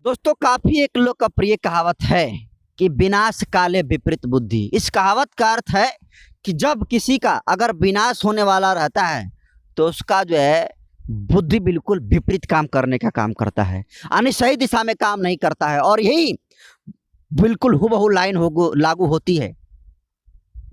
दोस्तों, काफी एक लोकप्रिय कहावत है कि विनाश काले विपरीत बुद्धि। इस कहावत का अर्थ है कि जब किसी का अगर विनाश होने वाला रहता है तो उसका जो है बुद्धि बिल्कुल विपरीत काम करने का काम करता है, यानी सही दिशा में काम नहीं करता है। और यही बिल्कुल हूबहू लाइन हो लागू होती है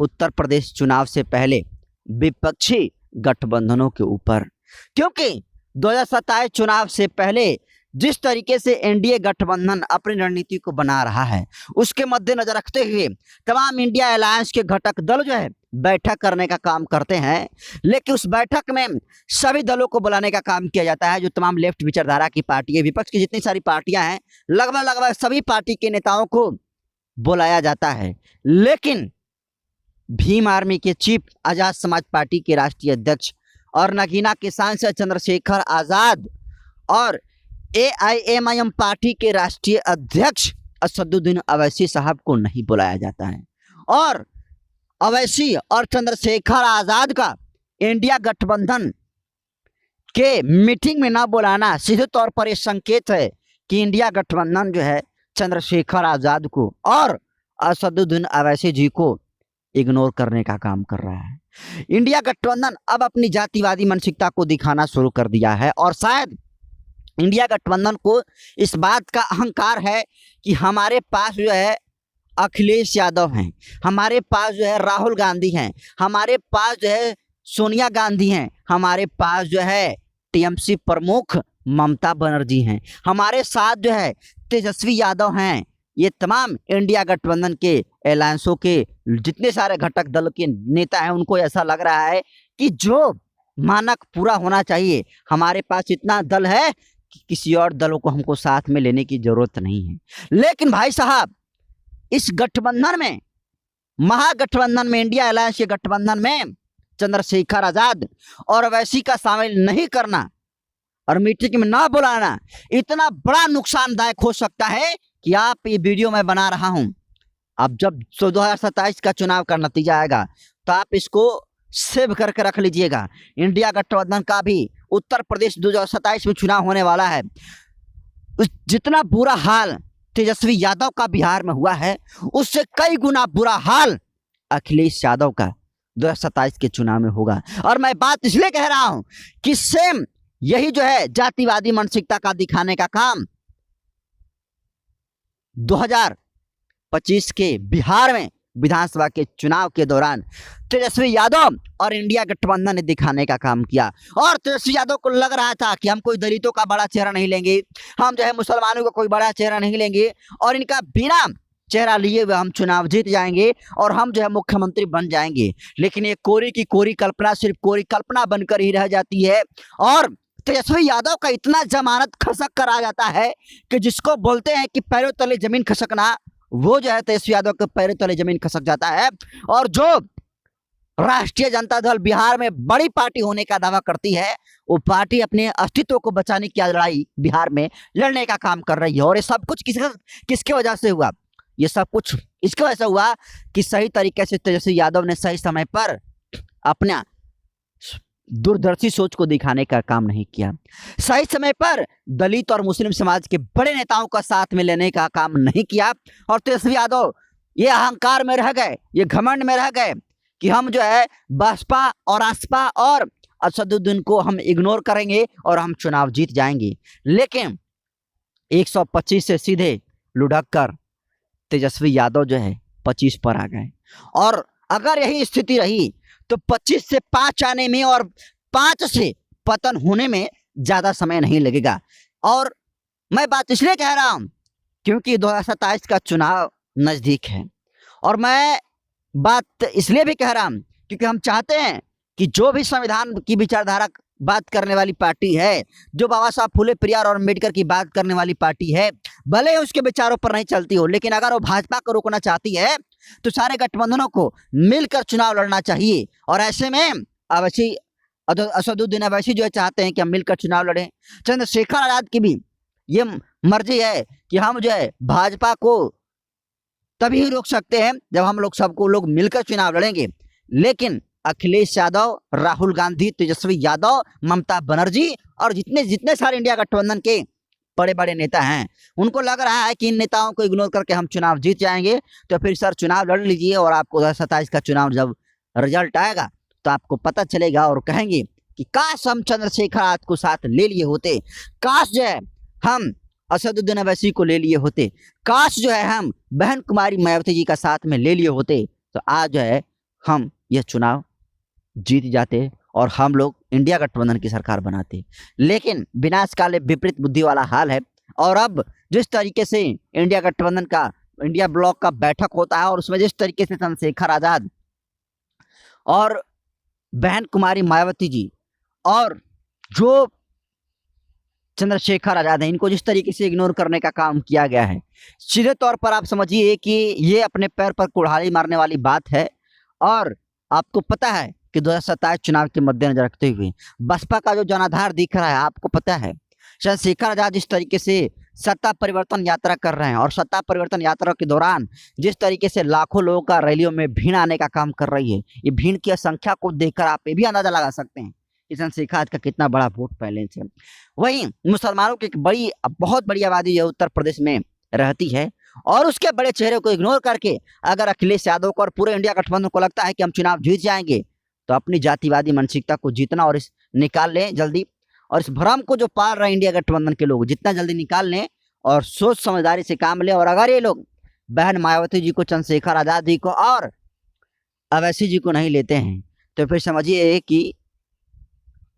उत्तर प्रदेश चुनाव से पहले विपक्षी गठबंधनों के ऊपर, क्योंकि 2027 चुनाव से पहले जिस तरीके से एनडीए गठबंधन अपनी रणनीति को बना रहा है उसके मद्देनजर रखते हुए तमाम इंडिया अलायंस के घटक दल जो है बैठक करने का काम करते हैं। लेकिन उस बैठक में सभी दलों को बुलाने का काम किया जाता है, जो तमाम लेफ्ट विचारधारा की पार्टी है, विपक्ष की जितनी सारी पार्टियां हैं, लगभग सभी पार्टी के नेताओं को बुलाया जाता है। लेकिन भीम आर्मी के चीफ, आजाद समाज पार्टी के राष्ट्रीय अध्यक्ष और नगीना के सांसद चंद्रशेखर आजाद और एआईएमआईएम पार्टी के राष्ट्रीय अध्यक्ष असदुद्दीन अवैसी साहब को नहीं बुलाया जाता है। और अवैसी और चंद्रशेखर आजाद का इंडिया गठबंधन के मीटिंग में ना बुलाना सीधे तौर पर यह संकेत है कि इंडिया गठबंधन जो है चंद्रशेखर आजाद को और असदुद्दीन अवैसी जी को इग्नोर करने का काम कर रहा है। इंडिया गठबंधन अब अपनी जातिवादी मानसिकता को दिखाना शुरू कर दिया है और शायद इंडिया गठबंधन को इस बात का अहंकार है कि हमारे पास जो है अखिलेश यादव हैं, हमारे पास जो है राहुल गांधी हैं, हमारे पास जो है सोनिया गांधी हैं, हमारे पास जो है टीएमसी प्रमुख ममता बनर्जी हैं, हमारे साथ जो है तेजस्वी यादव हैं। ये तमाम इंडिया गठबंधन के अलायंसों के जितने सारे घटक दल के नेता हैं, उनको ऐसा लग रहा है कि जो मानक पूरा होना चाहिए, हमारे पास इतना दल है कि किसी और दलों को हमको साथ में लेने की जरूरत नहीं है। लेकिन भाई साहब, इस गठबंधन में, महागठबंधन में, इंडिया अलायंस के गठबंधन में चंद्रशेखर आजाद और अवैसी का शामिल नहीं करना और मीटिंग में ना बुलाना इतना बड़ा नुकसानदायक हो सकता है कि आप ये वीडियो मैं बना रहा हूं, अब जब 2027 का चुनाव का नतीजा आएगा तो आप इसको सेव करके रख लीजिएगा। इंडिया गठबंधन का भी उत्तर प्रदेश 2027 में चुनाव होने वाला है। जितना बुरा हाल तेजस्वी यादव का बिहार में हुआ है, उससे कई गुना बुरा हाल अखिलेश यादव का 2027 के चुनाव में होगा। और मैं बात इसलिए कह रहा हूं कि सेम यही जो है जातिवादी मानसिकता का दिखाने का काम 2025 के बिहार में विधानसभा के चुनाव के दौरान तेजस्वी यादव और इंडिया गठबंधन ने दिखाने का काम किया। और तेजस्वी यादव को लग रहा था कि हम कोई दलितों का बड़ा चेहरा नहीं लेंगे, हम जो है मुसलमानों का कोई बड़ा चेहरा नहीं लेंगे और इनका बिना चेहरा लिए हुए हम चुनाव जीत जाएंगे और हम जो है मुख्यमंत्री बन जाएंगे। लेकिन ये कोरी की कोरी कल्पना सिर्फ कोरी कल्पना बनकर ही रह जाती है। और तेजस्वी यादव का इतना जमानत खसक कर आ जाता है कि जिसको बोलते हैं कि पैरों तले जमीन खसकना, वो जो है तेजस्वी यादव के पैरों तले जमीन खसक जाता है। और जो राष्ट्रीय जनता दल बिहार में बड़ी पार्टी होने का दावा करती है, वो पार्टी अपने अस्तित्व को बचाने की लड़ाई बिहार में लड़ने का काम कर रही है। और ये सब कुछ किसके वजह से हुआ? ये सब कुछ इसकी वजह से हुआ कि सही तरीके से तेजस्वी यादव ने सही समय पर अपना दूरदर्शी सोच को दिखाने का काम नहीं किया, सही समय पर दलित और मुस्लिम समाज के बड़े नेताओं का साथ में लेने का काम नहीं किया। और तेजस्वी यादव ये अहंकार में रह गए, ये घमंड में रह गए कि हम जो है बसपा और आसपा और असदुद्दीन को हम इग्नोर करेंगे और हम चुनाव जीत जाएंगे। लेकिन 125 से सीधे लुढ़क कर तेजस्वी यादव जो है 25 पर आ गए। और अगर यही स्थिति रही तो 25 से 5 आने में और 5 से पतन होने में ज्यादा समय नहीं लगेगा। और मैं बात इसलिए कह रहा हूं क्योंकि 2027 का चुनाव नजदीक है। और मैं बात इसलिए भी कह रहा हूं क्योंकि हम चाहते हैं कि जो भी संविधान की विचारधारा बात करने वाली पार्टी है, जो बाबा साहब फुले पेरियार और अम्बेडकर की बात करने वाली पार्टी है, भले ही उसके विचारों पर नहीं चलती हो, लेकिन अगर वो भाजपा को रोकना चाहती है तो सारे गठबंधनों को मिलकर चुनाव लड़ना चाहिए। और ऐसे में अवैसी, असदुद्दीन अवैसी जो है चाहते हैं कि हम मिलकर चुनाव लड़ें। चंद्रशेखर आजाद की भी ये मर्जी है कि हम जो है भाजपा को तभी रोक सकते हैं जब हम लोग मिलकर चुनाव लड़ेंगे। लेकिन अखिलेश यादव, राहुल गांधी, तेजस्वी यादव, ममता बनर्जी और जितने सारे इंडिया गठबंधन के बड़े बड़े नेता हैं, उनको लग रहा है कि इन नेताओं को इग्नोर करके हम चुनाव जीत जाएंगे, तो फिर सर चुनाव लड़ लीजिए और आपको 2027 का चुनाव जब रिजल्ट आएगा तो आपको पता चलेगा और कहेंगे कि काश हम चंद्रशेखर आजाद को साथ ले लिए होते, काश जो है हम असदुद्दीन अवैसी को ले लिए होते, काश जो है हम बहन कुमारी मायावती जी का साथ में ले लिए होते, तो आज जो है हम यह चुनाव जीत जाते और हम लोग इंडिया गठबंधन की सरकार बनाते। लेकिन विनाशकाले विपरीत बुद्धि वाला हाल है। और अब जिस तरीके से इंडिया गठबंधन का इंडिया ब्लॉक का बैठक होता है और उसमें जिस तरीके से चंद्रशेखर आजाद और बहन कुमारी मायावती जी और जो चंद्रशेखर आजाद है, इनको जिस तरीके से इग्नोर करने का काम किया गया है, सीधे तौर पर आप समझिए कि ये अपने पैर पर कुल्हाड़ी मारने वाली बात है। और आपको पता है कि 2027 चुनाव के मद्देनजर रखते हुए बसपा का जो जनाधार दिख रहा है, आपको पता है चंद्रशेखर आजाद जिस तरीके से सत्ता परिवर्तन यात्रा कर रहे हैं और सत्ता परिवर्तन यात्रा के दौरान जिस तरीके से लाखों लोगों का रैलियों में भीड़ आने का काम कर रही है, ये भीड़ की संख्या को देखकर आप ये भी अंदाजा लगा सकते हैं कि चंद्रशेखर आजाद का कितना बड़ा वोट बैलेंस है। वहीं मुसलमानों की एक बहुत बड़ी आबादी है उत्तर प्रदेश में रहती है और उसके बड़े चेहरे को इग्नोर करके अगर अखिलेश यादव को और पूरे इंडिया गठबंधन को लगता है कि हम चुनाव जीत जाएंगे, तो अपनी जातिवादी मानसिकता को जीतना और इस निकाल लें जल्दी, और इस भ्रम को जो पाल रहे इंडिया गठबंधन के लोग जितना जल्दी निकाल लें और सोच समझदारी से काम लें। और अगर ये लोग बहन मायावती जी को, चंद्रशेखर आजाद जी को और अवैसी जी को नहीं लेते हैं, तो फिर समझिए कि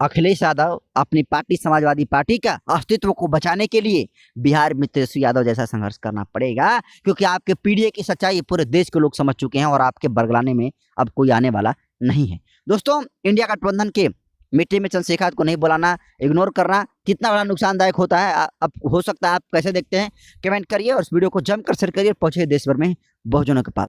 अखिलेश यादव अपनी पार्टी समाजवादी पार्टी का अस्तित्व को बचाने के लिए बिहार में तेजस्वी यादव जैसा संघर्ष करना पड़ेगा, क्योंकि आपके पीडीए की सच्चाई पूरे देश के लोग समझ चुके हैं और आपके बरगलाने में अब कोई आने वाला नहीं है। दोस्तों, इंडिया गठबंधन के मिट्टी में चंद्रशेखर को नहीं बुलाना, इग्नोर करना कितना बड़ा नुकसानदायक होता है, अब हो सकता है आप कैसे देखते हैं कमेंट करिए और इस वीडियो को जमकर शेयर करिए, पहुंचे देश भर में बहुजनों के पास।